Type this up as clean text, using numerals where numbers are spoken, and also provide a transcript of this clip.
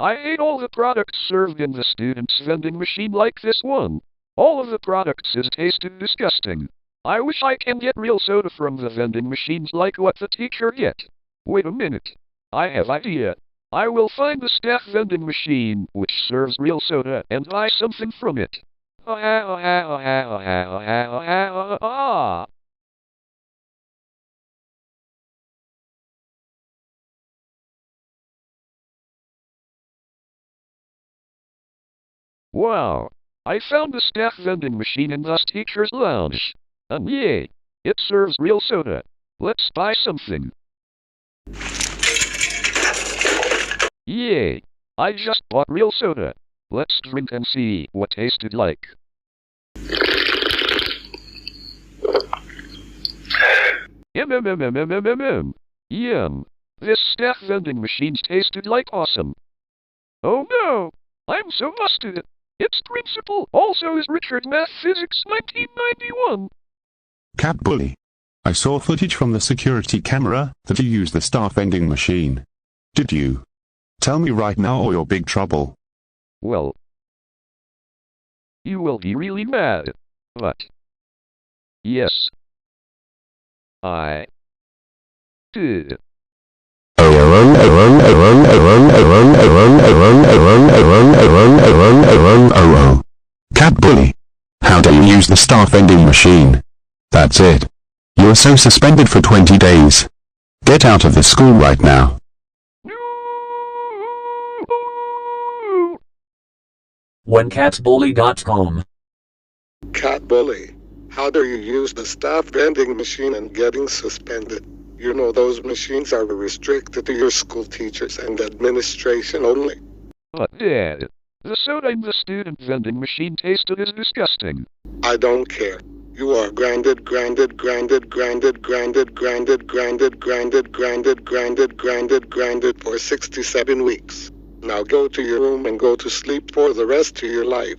I hate all the products served in the student's vending machine like this one. All of the products is tasted disgusting. I wish I can get real soda from the vending machines like what the teacher get. Wait a minute. I have idea. I will find the staff vending machine which serves real soda and buy something from it. Wow! I found the staff vending machine in the teacher's lounge. And yay! It serves real soda. Let's buy something. Yay! I just bought real soda. Let's drink and see what tasted like. Yum. This staff vending machine tasted like awesome. Oh no! I'm so busted. Its principal also is Richard Math Physics 1991. Cat bully. I saw footage from the security camera that you used the staff vending machine. Did you? Tell me right now or you're big trouble. Well, you will be really mad. But yes, I did. Cat bully. How dare you use the staff vending machine? That's it. You are so suspended for 20 days. Get out of the school right now. OneCatBully.com. Cat bully. How dare you use the staff vending machine and getting suspended? You know those machines are restricted to your school teachers and administration only. But Dad, the soda in the student vending machine tasted is disgusting. I don't care. You are grounded for 67 weeks. Now go to your room and go to sleep for the rest of your life.